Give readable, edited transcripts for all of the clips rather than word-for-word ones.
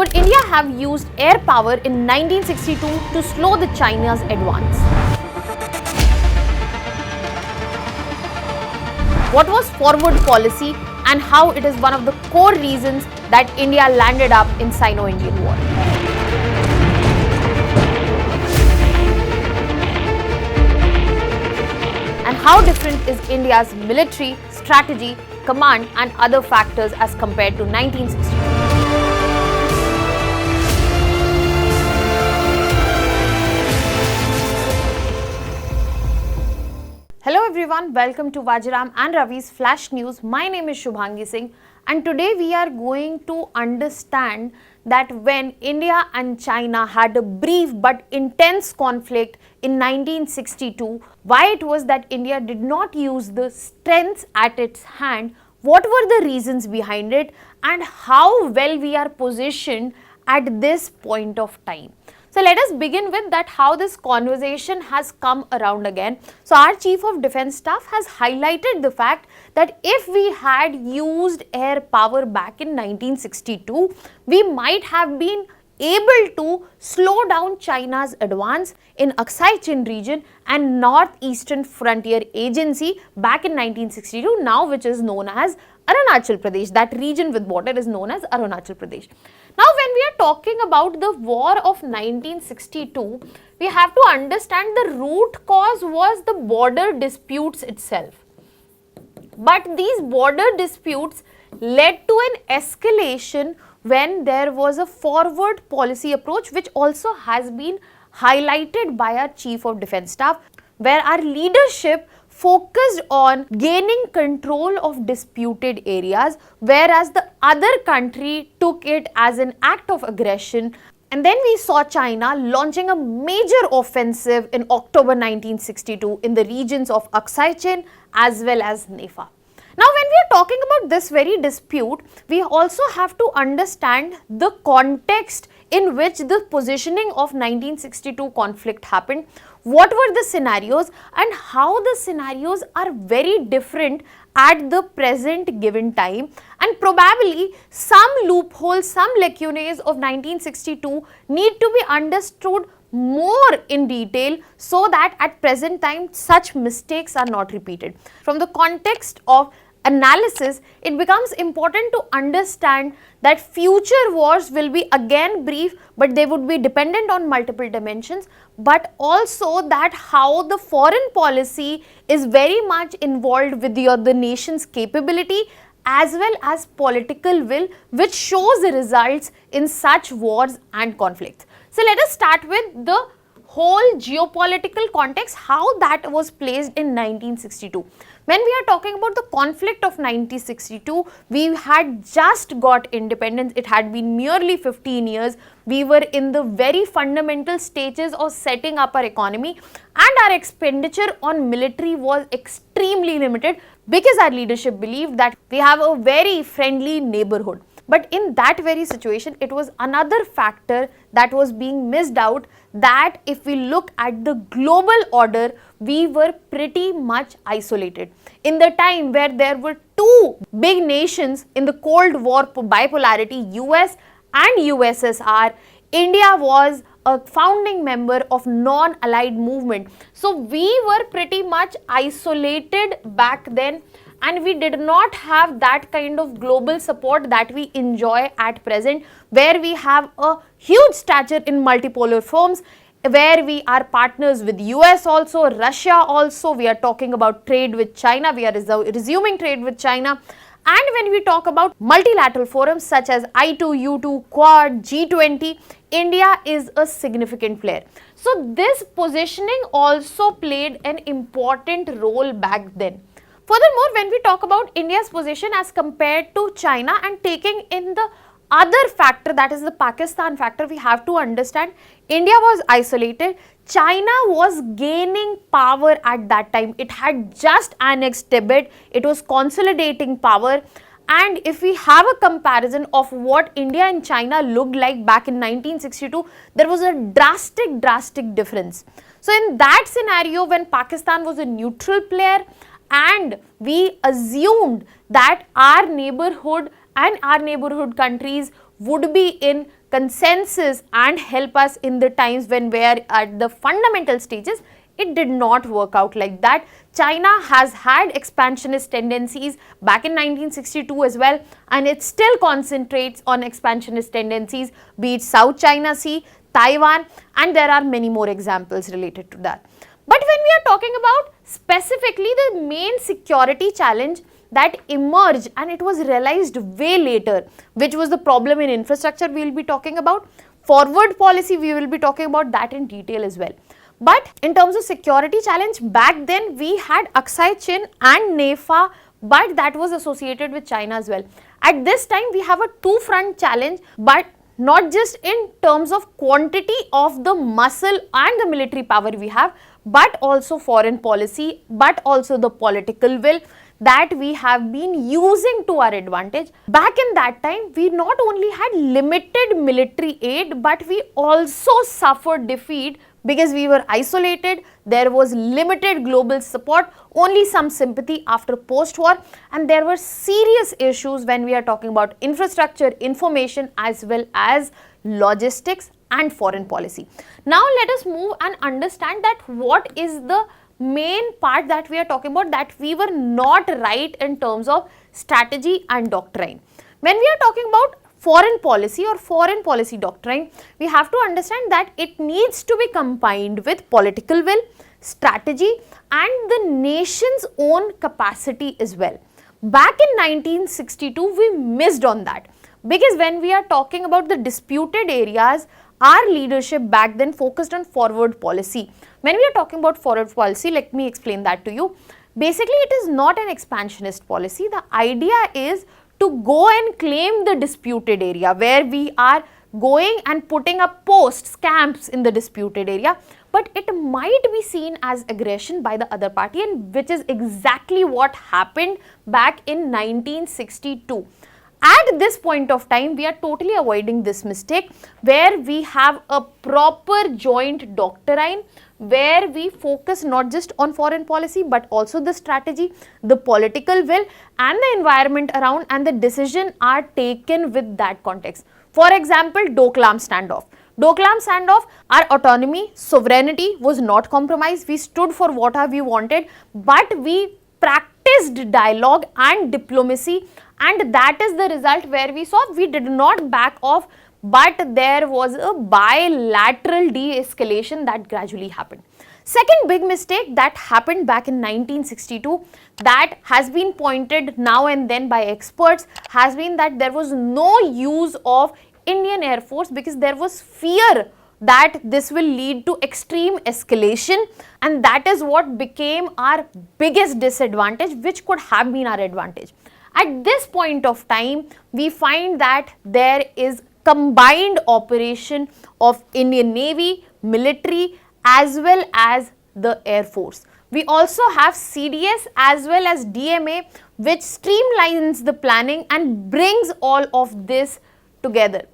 Would India have used air power in 1962 to slow the China's advance? What was forward policy and how it is one of the core reasons that India landed up in Sino-Indian War? And how different is India's military, strategy, command and other factors as compared to 1962? Hello everyone, welcome to Vajiram and Ravi's Flash News. My name is Shubhangi Singh and today we are going to understand that when India and China had a brief but intense conflict in 1962, why it was that India did not use the strengths at its hand, what were the reasons behind it and how well we are positioned at this point of time. So let us begin with that how this conversation has come around again. So our Chief of Defence Staff has highlighted the fact that if we had used air power back in 1962, we might have been able to slow down China's advance in Aksai Chin region and Northeastern Frontier Agency back in 1962, now which is known as Arunachal Pradesh. That region with border is known as Arunachal Pradesh. Now when we are talking about the war of 1962, we have to understand the root cause was the border disputes itself. But these border disputes led to an escalation when there was a forward policy approach, which also has been highlighted by our Chief of Defence Staff, where our leadership focused on gaining control of disputed areas, whereas the other country took it as an act of aggression. And then we saw China launching a major offensive in October 1962 in the regions of Aksai Chin as well as Nefa. Now when we are talking about this very dispute, we also have to understand the context in which the positioning of 1962 conflict happened, what were the scenarios and how the scenarios are very different at the present given time, and probably some loopholes, some lacunae of 1962 need to be understood more in detail so that at present time such mistakes are not repeated. From the context of analysis, it becomes important to understand that future wars will be again brief, but they would be dependent on multiple dimensions, but also that how the foreign policy is very much involved with the nation's capability as well as political will, which shows the results in such wars and conflicts. So let us start with the whole geopolitical context, how that was placed in 1962. When we are talking about the conflict of 1962, we had just got independence. It had been merely 15 years. We were in the very fundamental stages of setting up our economy and our expenditure on military was extremely limited because our leadership believed that we have a very friendly neighborhood. But in that very situation, it was another factor that was being missed out, that if we look at the global order, we were pretty much isolated. In the time where there were two big nations in the Cold War bipolarity, US and USSR, India was a founding member of non-allied movement. So we were pretty much isolated back then, and we did not have that kind of global support that we enjoy at present, where we have a huge stature in multipolar forms, where we are partners with US also, Russia also. We are talking about trade with China, we are resuming trade with China. And when we talk about multilateral forums such as I2, U2, Quad, G20, India is a significant player. So this positioning also played an important role back then. Furthermore, when we talk about India's position as compared to China and taking in the other factor, that is the Pakistan factor, we have to understand India was isolated. China was gaining power at that time. It had just annexed Tibet. It was consolidating power. And if we have a comparison of what India and China looked like back in 1962, there was a drastic difference. So in that scenario, when Pakistan was a neutral player, and we assumed that our neighborhood and our neighborhood countries would be in consensus and help us in the times when we are at the fundamental stages, it did not work out like that. China has had expansionist tendencies back in 1962 as well, and it still concentrates on expansionist tendencies, be it South China Sea, Taiwan, and there are many more examples related to that. But when we are talking about specifically the main security challenge that emerged, and it was realized way later, which was the problem in infrastructure we will be talking about, forward policy we will be talking about that in detail as well. But in terms of security challenge, back then we had Aksai Chin and NEFA, but that was associated with China as well. At this time we have a two-front challenge, but not just in terms of quantity of the muscle and the military power we have, but also foreign policy, but also the political will that we have been using to our advantage. Back in that time, we not only had limited military aid, but we also suffered defeat because we were isolated, there was limited global support, only some sympathy after post-war, and there were serious issues when we are talking about infrastructure, information, as well as logistics and foreign policy. Now let us move and understand that what is the main part that we are talking about, that we were not right in terms of strategy and doctrine. When we are talking about foreign policy or foreign policy doctrine, we have to understand that it needs to be combined with political will, strategy, and the nation's own capacity as well. Back in 1962, we missed on that, because when we are talking about the disputed areas, our leadership back then focused on forward policy. When we are talking about forward policy, let me explain that to you. Basically, it is not an expansionist policy. The idea is to go and claim the disputed area, where we are going and putting up posts, camps in the disputed area, but it might be seen as aggression by the other party, and which is exactly what happened back in 1962. At this point of time, we are totally avoiding this mistake, where we have a proper joint doctrine, where we focus not just on foreign policy but also the strategy, the political will, and the environment around, and the decision are taken with that context. For example, Doklam standoff. Doklam standoff, our autonomy, sovereignty was not compromised. We stood for what we wanted, but we practiced dialogue and diplomacy, and that is the result where we saw we did not back off, but there was a bilateral de-escalation that gradually happened. Second big mistake that happened back in 1962, that has been pointed now and then by experts, has been that there was no use of Indian Air Force because there was fear that this will lead to extreme escalation, and that is what became our biggest disadvantage, which could have been our advantage. At this point of time, we find that there is combined operation of Indian Navy, military, as well as the Air Force. We also have CDS as well as DMA, which streamlines the planning and brings all of this together.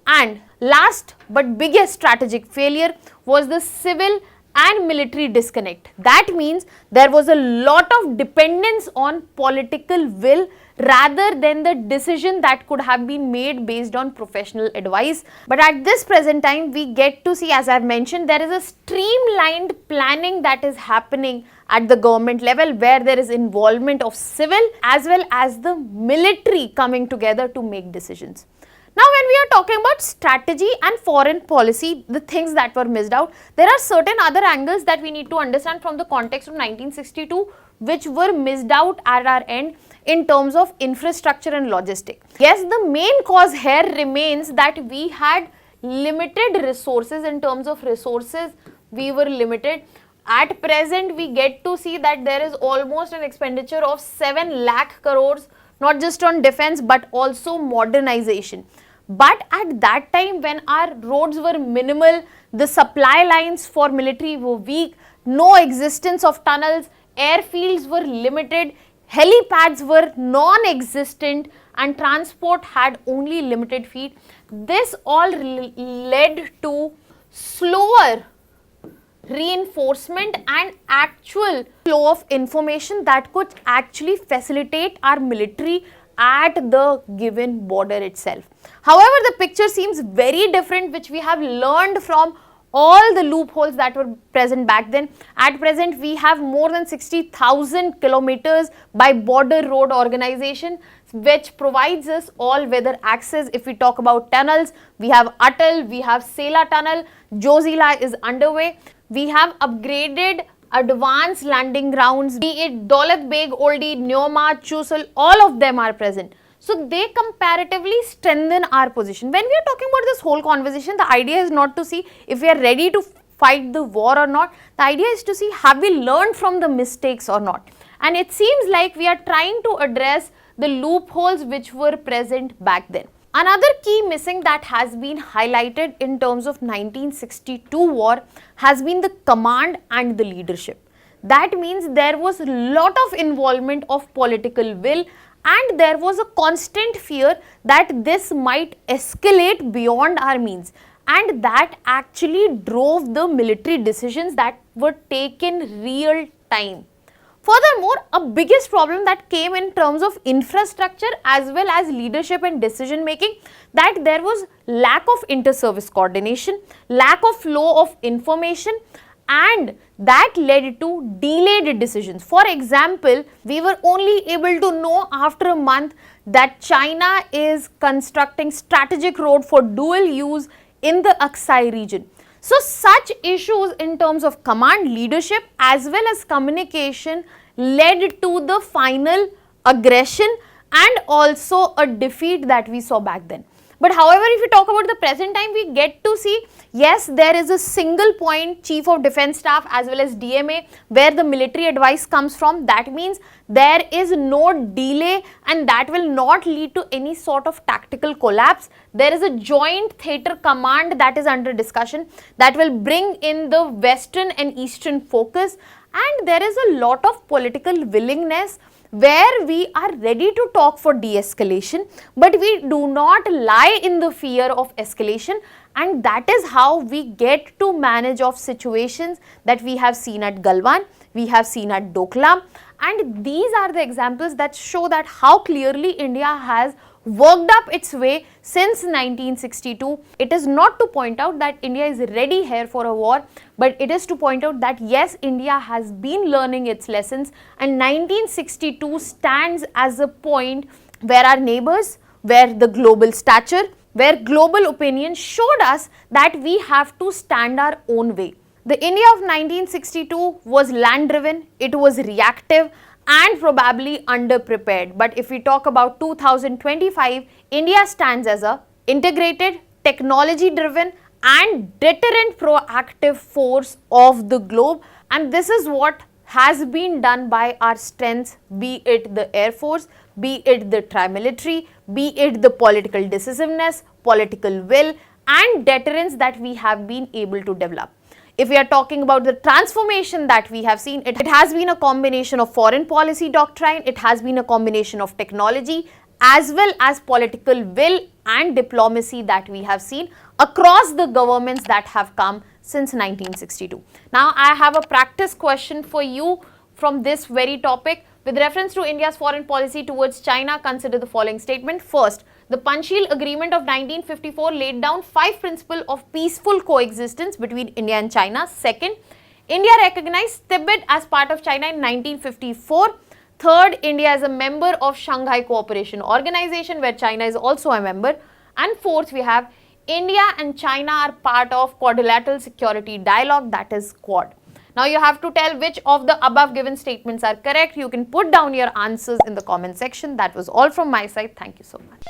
And last but biggest strategic failure was the civil and military disconnect. That means there was a lot of dependence on political will rather than the decision that could have been made based on professional advice. But at this present time, we get to see, as I have mentioned, there is a streamlined planning that is happening at the government level, where there is involvement of civil as well as the military coming together to make decisions. Now, when we are talking about strategy and foreign policy, the things that were missed out, there are certain other angles that we need to understand from the context of 1962, which were missed out at our end in terms of infrastructure and logistics. Yes, the main cause here remains that we had limited resources. In terms of resources, we were limited. At present, we get to see that there is almost an expenditure of 7 lakh crores, not just on defense but also modernization. But at that time, when our roads were minimal, the supply lines for military were weak, no existence of tunnels, airfields were limited, helipads were non-existent, and transport had only limited feet. This all led to slower reinforcement and actual flow of information that could actually facilitate our military at the given border itself. However, the picture seems very different, which we have learned from all the loopholes that were present back then. At present, we have more than 60,000 kilometers by border road organization, which provides us all-weather access. If we talk about tunnels, we have Atal, we have Sela tunnel, Jozila is underway. We have upgraded advanced landing grounds, be it Daulat Beg, Oldie, Neoma, Chusal, all of them are present. So they comparatively strengthen our position. When we are talking about this whole conversation, the idea is not to see if we are ready to fight the war or not. The idea is to see, have we learned from the mistakes or not. And it seems like we are trying to address the loopholes which were present back then. Another key missing that has been highlighted in terms of 1962 war has been the command and the leadership. That means there was a lot of involvement of political will, and there was a constant fear that this might escalate beyond our means, and that actually drove the military decisions that were taken real time. Furthermore, a biggest problem that came in terms of infrastructure as well as leadership and decision making, that there was lack of inter-service coordination, lack of flow of information, and that led to delayed decisions. For example, we were only able to know after a month that China is constructing strategic road for dual use in the Aksai region. So such issues in terms of command, leadership as well as communication led to the final aggression and also a defeat that we saw back then. But however, if we talk about the present time, we get to see, yes, there is a single point Chief of Defence Staff as well as DMA where the military advice comes from. That means there is no delay and that will not lead to any sort of tactical collapse. There is a joint theatre command that is under discussion that will bring in the western and eastern focus, and there is a lot of political willingness where we are ready to talk for de-escalation, but we do not lie in the fear of escalation, and that is how we get to manage of situations that we have seen at Galwan, we have seen at Doklam, and these are the examples that show that how clearly India has worked up its way since 1962. It is not to point out that India is ready here for a war, but it is to point out that yes, India has been learning its lessons, and 1962 stands as a point where our neighbors, where the global stature, where global opinion showed us that we have to stand our own way. The India of 1962 was land driven, it was reactive and probably underprepared. But if we talk about 2025, India stands as a integrated, technology driven and deterrent proactive force of the globe, and this is what has been done by our strengths, be it the Air Force, be it the tri-military, be it the political decisiveness, political will and deterrence that we have been able to develop. If we are talking about the transformation that we have seen, it has been a combination of foreign policy doctrine, it has been a combination of technology as well as political will and diplomacy that we have seen across the governments that have come since 1962. Now, I have a practice question for you from this very topic. With reference to India's foreign policy towards China, consider the following statement. First, the Panchsheel Agreement of 1954 laid down 5 principles of peaceful coexistence between India and China. Second, India recognized Tibet as part of China in 1954. Third, India is a member of Shanghai Cooperation Organization where China is also a member. And fourth, we have India and China are part of Quadrilateral Security Dialogue, that is Quad. Now you have to tell which of the above given statements are correct. You can put down your answers in the comment section. That was all from my side. Thank you so much.